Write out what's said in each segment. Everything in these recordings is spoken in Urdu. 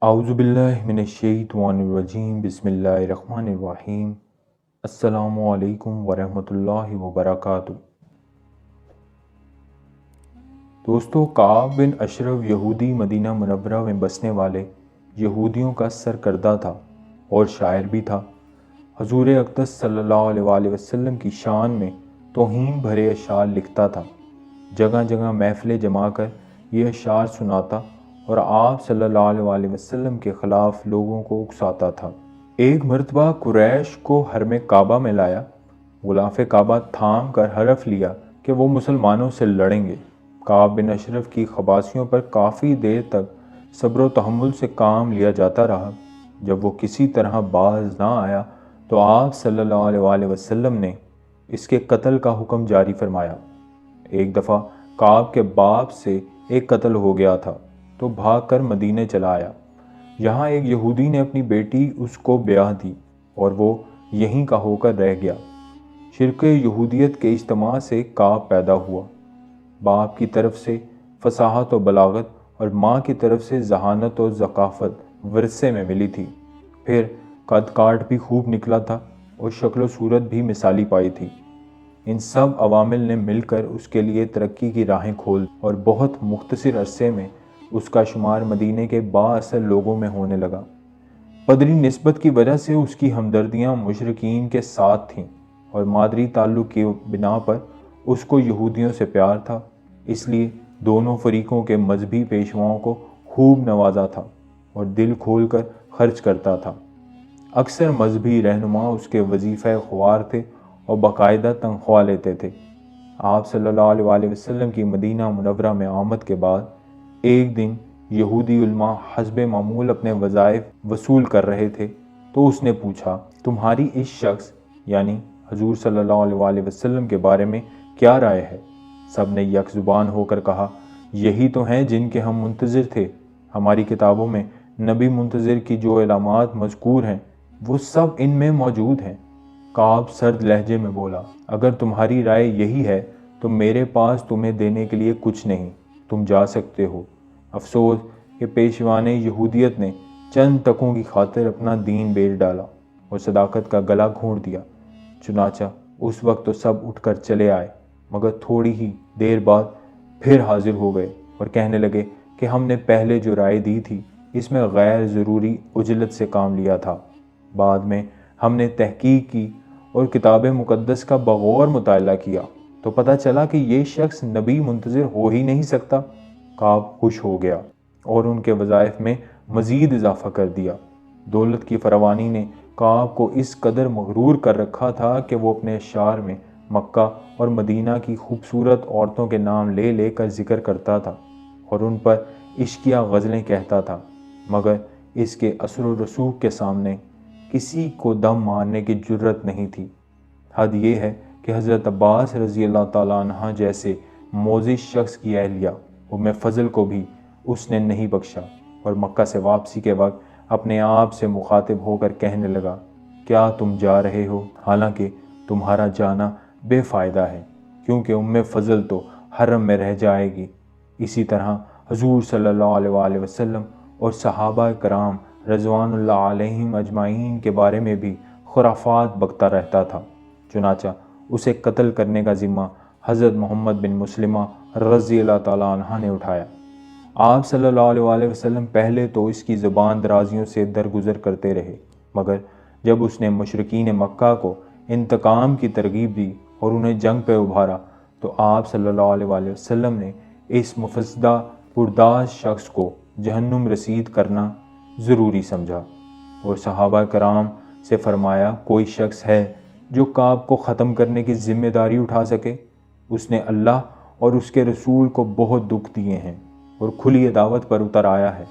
اعوذ باللہ من الشیطان الرجیم بسم اللہ الرحمن الرحیم السلام علیکم ورحمۃ اللہ وبرکاتہ۔ دوستو، کعب بن اشرف یہودی مدینہ منورہ میں بسنے والے یہودیوں کا سرکردہ تھا اور شاعر بھی تھا۔ حضور اقدس صلی اللہ علیہ وآلہ وسلم کی شان میں توہین بھرے اشعار لکھتا تھا۔ جگہ جگہ محفلیں جما کر یہ اشعار سناتا اور آپ صلی اللہ علیہ وآلہ وسلم کے خلاف لوگوں کو اکساتا تھا۔ ایک مرتبہ قریش کو حرم کعبہ میں لایا، غلاف کعبہ تھام کر حلف لیا کہ وہ مسلمانوں سے لڑیں گے۔ کعب بن اشرف کی خباثیوں پر کافی دیر تک صبر و تحمل سے کام لیا جاتا رہا۔ جب وہ کسی طرح باز نہ آیا تو آپ صلی اللہ علیہ وآلہ وسلم نے اس کے قتل کا حکم جاری فرمایا۔ ایک دفعہ کعب کے باپ سے ایک قتل ہو گیا تھا تو بھاگ کر مدینے چلا آیا۔ یہاں ایک یہودی نے اپنی بیٹی اس کو بیاہ دی اور وہ یہیں کا ہو کر رہ گیا۔ شرک یہودیت کے اجتماع سے کعب پیدا ہوا۔ باپ کی طرف سے فصاحت و بلاغت اور ماں کی طرف سے ذہانت و ثقافت ورثے میں ملی تھی۔ پھر قد کاٹ بھی خوب نکلا تھا اور شکل و صورت بھی مثالی پائی تھی۔ ان سب عوامل نے مل کر اس کے لیے ترقی کی راہیں کھول اور بہت مختصر عرصے میں اس کا شمار مدینے کے بااثر لوگوں میں ہونے لگا۔ پدری نسبت کی وجہ سے اس کی ہمدردیاں مشرکین کے ساتھ تھیں اور مادری تعلق کی بنا پر اس کو یہودیوں سے پیار تھا، اس لیے دونوں فریقوں کے مذہبی پیشواؤں کو خوب نوازا تھا اور دل کھول کر خرچ کرتا تھا۔ اکثر مذہبی رہنما اس کے وظیفہ خوار تھے اور باقاعدہ تنخواہ لیتے تھے۔ آپ صلی اللہ علیہ وآلہ وسلم کی مدینہ منورہ میں آمد کے بعد ایک دن یہودی علماء حسب معمول اپنے وظائف وصول کر رہے تھے تو اس نے پوچھا، تمہاری اس شخص یعنی حضور صلی اللہ علیہ وآلہ وسلم کے بارے میں کیا رائے ہے؟ سب نے یک زبان ہو کر کہا، یہی تو ہیں جن کے ہم منتظر تھے۔ ہماری کتابوں میں نبی منتظر کی جو علامات مذکور ہیں وہ سب ان میں موجود ہیں۔ کعب سرد لہجے میں بولا، اگر تمہاری رائے یہی ہے تو میرے پاس تمہیں دینے کے لیے کچھ نہیں، تم جا سکتے ہو۔ افسوس کہ پیشوان یہودیت نے چند ٹکوں کی خاطر اپنا دین بیچ ڈالا اور صداقت کا گلا گھونٹ دیا۔ چنانچہ اس وقت تو سب اٹھ کر چلے آئے، مگر تھوڑی ہی دیر بعد پھر حاضر ہو گئے اور کہنے لگے کہ ہم نے پہلے جو رائے دی تھی اس میں غیر ضروری عجلت سے کام لیا تھا۔ بعد میں ہم نے تحقیق کی اور کتاب مقدس کا بغور مطالعہ کیا تو پتہ چلا کہ یہ شخص نبی منتظر ہو ہی نہیں سکتا۔ کعب خوش ہو گیا اور ان کے وظائف میں مزید اضافہ کر دیا۔ دولت کی فراوانی نے کعب کو اس قدر مغرور کر رکھا تھا کہ وہ اپنے اشعار میں مکہ اور مدینہ کی خوبصورت عورتوں کے نام لے لے کر ذکر کرتا تھا اور ان پر عشقیہ غزلیں کہتا تھا، مگر اس کے اثر و رسوخ کے سامنے کسی کو دم مارنے کی جرت نہیں تھی۔ حد یہ ہے کہ حضرت عباس رضی اللہ تعالیٰ عنہ جیسے موزش شخص کی اہلیہ ام فضل کو بھی اس نے نہیں بخشا اور مکہ سے واپسی کے وقت اپنے آپ سے مخاطب ہو کر کہنے لگا، کیا تم جا رہے ہو؟ حالانکہ تمہارا جانا بے فائدہ ہے، کیونکہ ام فضل تو حرم میں رہ جائے گی۔ اسی طرح حضور صلی اللہ علیہ وآلہ وسلم اور صحابہ کرام رضوان اللہ علیہم اجمعین کے بارے میں بھی خرافات بکتا رہتا تھا۔ چنانچہ اسے قتل کرنے کا ذمہ حضرت محمد بن مسلمہ رضی اللہ تعالیٰ عنہ نے اٹھایا۔ آپ صلی اللہ علیہ وآلہ وسلم پہلے تو اس کی زبان درازیوں سے درگزر کرتے رہے، مگر جب اس نے مشرکین مکہ کو انتقام کی ترغیب دی اور انہیں جنگ پہ ابھارا تو آپ صلی اللہ علیہ وآلہ وسلم نے اس مفسدہ پرداز شخص کو جہنم رسید کرنا ضروری سمجھا اور صحابہ کرام سے فرمایا، کوئی شخص ہے جو کعب کو ختم کرنے کی ذمہ داری اٹھا سکے؟ اس نے اللہ اور اس کے رسول کو بہت دکھ دیے ہیں اور کھلی عداوت پر اتر آیا ہے۔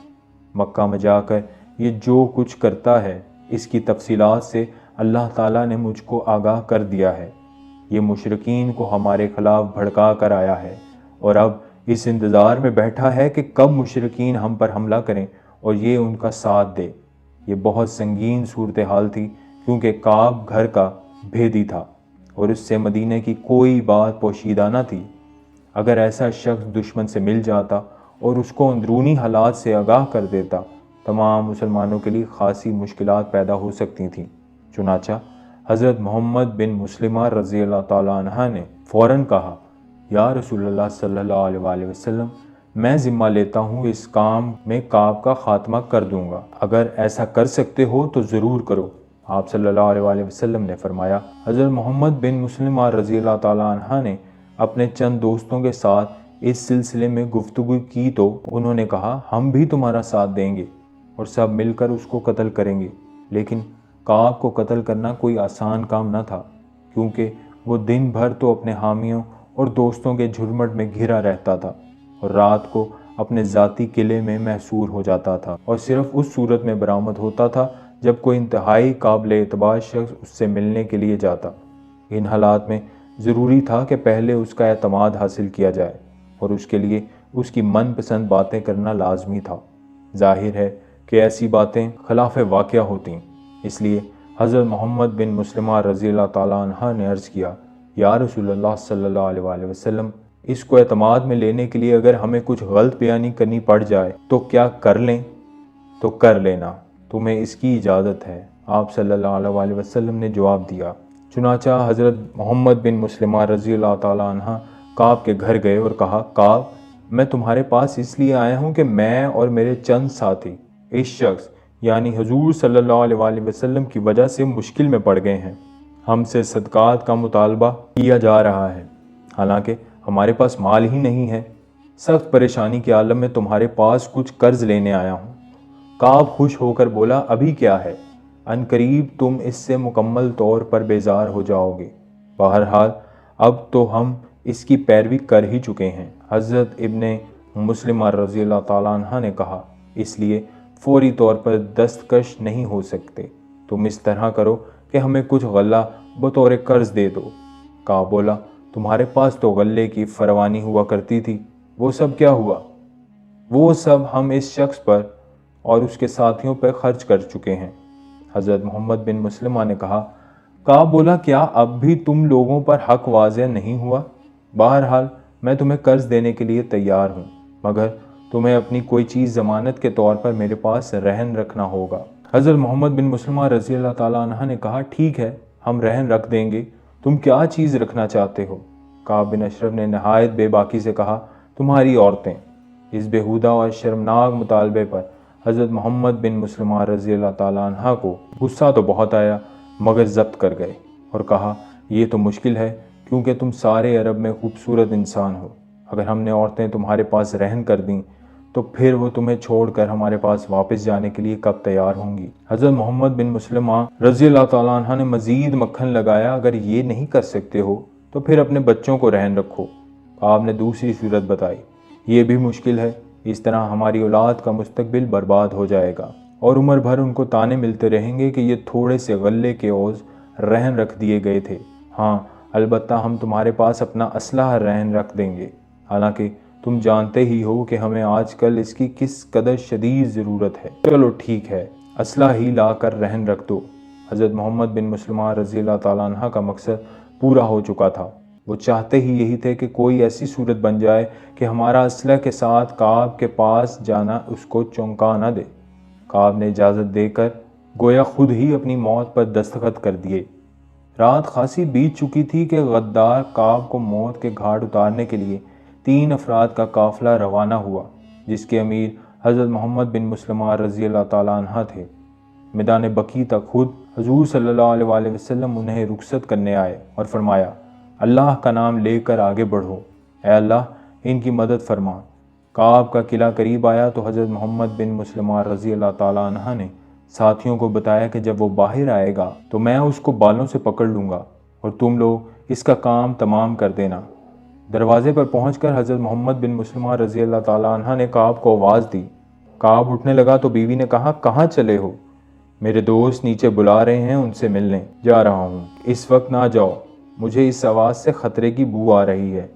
مکہ میں جا کر یہ جو کچھ کرتا ہے اس کی تفصیلات سے اللہ تعالیٰ نے مجھ کو آگاہ کر دیا ہے۔ یہ مشرکین کو ہمارے خلاف بھڑکا کر آیا ہے اور اب اس انتظار میں بیٹھا ہے کہ کب مشرکین ہم پر حملہ کریں اور یہ ان کا ساتھ دے۔ یہ بہت سنگین صورتحال تھی کیونکہ کعب گھر کا بھیدی تھا اور اس سے مدینہ کی کوئی بات پوشیدہ نہ تھی۔ اگر ایسا شخص دشمن سے مل جاتا اور اس کو اندرونی حالات سے آگاہ کر دیتا تمام مسلمانوں کے لیے خاصی مشکلات پیدا ہو سکتی تھیں۔ چنانچہ حضرت محمد بن مسلمہ رضی اللہ تعالیٰ عنہ نے فوراً کہا، یا رسول اللہ صلی اللہ علیہ وآلہ وسلم، میں ذمہ لیتا ہوں اس کام میں کعب کا خاتمہ کر دوں گا، اگر ایسا کر سکتے ہو تو ضرور کرو۔ آپ صلی اللہ علیہ وآلہ وسلم نے فرمایا۔ حضرت محمد بن مسلمہ رضی اللہ تعالیٰ عنہ نے اپنے چند دوستوں کے ساتھ اس سلسلے میں گفتگو کی تو انہوں نے کہا، ہم بھی تمہارا ساتھ دیں گے اور سب مل کر اس کو قتل کریں گے۔ لیکن کعب کو قتل کرنا کوئی آسان کام نہ تھا، کیونکہ وہ دن بھر تو اپنے حامیوں اور دوستوں کے جھرمٹ میں گھرا رہتا تھا اور رات کو اپنے ذاتی قلعے میں محصور ہو جاتا تھا، اور صرف اس صورت میں برآمد ہوتا تھا جب کوئی انتہائی قابل اعتبار شخص اس سے ملنے کے لیے جاتا۔ ان حالات میں ضروری تھا کہ پہلے اس کا اعتماد حاصل کیا جائے اور اس کے لیے اس کی من پسند باتیں کرنا لازمی تھا۔ ظاہر ہے کہ ایسی باتیں خلاف واقعہ ہوتیں، اس لیے حضرت محمد بن مسلمہ رضی اللہ تعالیٰ عنہ نے عرض کیا، یا رسول اللہ صلی اللہ علیہ وآلہ وسلم، اس کو اعتماد میں لینے کے لیے اگر ہمیں کچھ غلط بیانی کرنی پڑ جائے تو کیا کر لیں؟ تو کر لینا، تمہیں اس کی اجازت ہے۔ آپ صلی اللہ علیہ وآلہ وسلم نے جواب دیا۔ چنانچہ حضرت محمد بن مسلمہ رضی اللہ تعالیٰ عنہ کعب کے گھر گئے اور کہا، کعب، میں تمہارے پاس اس لیے آیا ہوں کہ میں اور میرے چند ساتھی اس شخص یعنی حضور صلی اللہ علیہ وآلہ وسلم کی وجہ سے مشکل میں پڑ گئے ہیں۔ ہم سے صدقات کا مطالبہ کیا جا رہا ہے، حالانکہ ہمارے پاس مال ہی نہیں ہے۔ سخت پریشانی کے عالم میں تمہارے پاس کچھ قرض لینے آیا ہوں۔ کعب خوش ہو کر بولا، ابھی کیا ہے، ان قریب تم اس سے مکمل طور پر بیزار ہو جاؤ گے۔ بہرحال اب تو ہم اس کی پیروی کر ہی چکے ہیں۔ حضرت ابن مسلمہ رضی اللہ تعالیٰ عنہ نے کہا، اس لیے فوری طور پر دستکش نہیں ہو سکتے، تم اس طرح کرو کہ ہمیں کچھ غلہ بطور قرض دے دو۔ کعب بولا، تمہارے پاس تو غلے کی فراوانی ہوا کرتی تھی، وہ سب کیا ہوا؟ وہ سب ہم اس شخص پر اور اس کے ساتھیوں پر خرچ کر چکے ہیں۔ حضرت محمد بن مسلمہ نے کہا۔ کعب بولا، کیا اب بھی تم لوگوں پر حق واضح نہیں ہوا؟ بہرحال میں تمہیں قرض دینے کے لیے تیار ہوں، مگر تمہیں اپنی کوئی چیز ضمانت کے طور پر میرے پاس رہن رکھنا ہوگا۔ حضرت محمد بن مسلمہ رضی اللہ تعالیٰ عنہ نے کہا، ٹھیک ہے، ہم رہن رکھ دیں گے، تم کیا چیز رکھنا چاہتے ہو؟ کعب بن اشرف نے نہایت بے باکی سے کہا، تمہاری عورتیں۔ اس بیہودہ اور شرمناک مطالبے پر حضرت محمد بن مسلمہ رضی اللہ تعالیٰ عنہ کو غصہ تو بہت آیا، مگر ضبط کر گئے اور کہا، یہ تو مشکل ہے، کیونکہ تم سارے عرب میں خوبصورت انسان ہو۔ اگر ہم نے عورتیں تمہارے پاس رہن کر دیں تو پھر وہ تمہیں چھوڑ کر ہمارے پاس واپس جانے کے لیے کب تیار ہوں گی؟ حضرت محمد بن مسلمہ رضی اللہ تعالیٰ عنہ نے مزید مکھن لگایا، اگر یہ نہیں کر سکتے ہو تو پھر اپنے بچوں کو رہن رکھو۔ آپ نے دوسری صورت بتائی، یہ بھی مشکل ہے، اس طرح ہماری اولاد کا مستقبل برباد ہو جائے گا اور عمر بھر ان کو تانے ملتے رہیں گے کہ یہ تھوڑے سے غلے کے عوض رہن رکھ دیے گئے تھے۔ ہاں البتہ ہم تمہارے پاس اپنا اسلحہ رہن رکھ دیں گے، حالانکہ تم جانتے ہی ہو کہ ہمیں آج کل اس کی کس قدر شدید ضرورت ہے۔ چلو ٹھیک ہے، اسلحہ ہی لا کر رہن رکھ دو۔ حضرت محمد بن مسلمہ رضی اللہ تعالیٰ عنہ کا مقصد پورا ہو چکا تھا، وہ چاہتے ہی یہی تھے کہ کوئی ایسی صورت بن جائے کہ ہمارا اسلحہ کے ساتھ کعب کے پاس جانا اس کو چونکا نہ دے۔ کعب نے اجازت دے کر گویا خود ہی اپنی موت پر دستخط کر دیے۔ رات خاصی بیت چکی تھی کہ غدار کعب کو موت کے گھاٹ اتارنے کے لیے 3 افراد کا قافلہ روانہ ہوا، جس کے امیر حضرت محمد بن مسلمہ رضی اللہ تعالیٰ عنہ تھے۔ میدان بقیع تک خود حضور صلی اللہ علیہ وآلہ وسلم انہیں رخصت کرنے آئے اور فرمایا، اللہ کا نام لے کر آگے بڑھو، اے اللہ ان کی مدد فرما۔ کعب کا قلعہ قریب آیا تو حضرت محمد بن مسلمہ رضی اللہ تعالیٰ عنہ نے ساتھیوں کو بتایا کہ جب وہ باہر آئے گا تو میں اس کو بالوں سے پکڑ لوں گا اور تم لوگ اس کا کام تمام کر دینا۔ دروازے پر پہنچ کر حضرت محمد بن مسلمہ رضی اللہ تعالیٰ عنہ نے کعب کو آواز دی۔ کعب اٹھنے لگا تو بیوی نے کہا، کہاں چلے ہو؟ میرے دوست نیچے بلا رہے ہیں، ان سے ملنے جا رہا ہوں۔ اس وقت نہ جاؤ، مجھے اس آواز سے خطرے کی بو آ رہی ہے۔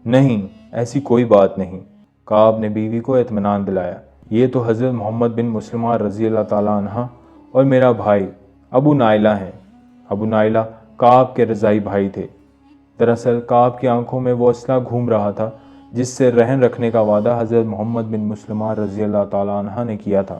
نہیں، ایسی کوئی بات نہیں، کعب نے بیوی کو اطمینان دلایا۔ یہ تو حضرت محمد بن مسلمہ رضی اللہ تعالیٰ عنہ اور میرا بھائی ابو نائلہ ہیں۔ ابو نائلہ کعب کے رضائی بھائی تھے۔ دراصل کعب کی آنکھوں میں وہ اسلحہ گھوم رہا تھا جس سے رہن رکھنے کا وعدہ حضرت محمد بن مسلمہ رضی اللہ تعالیٰ عنہ نے کیا تھا۔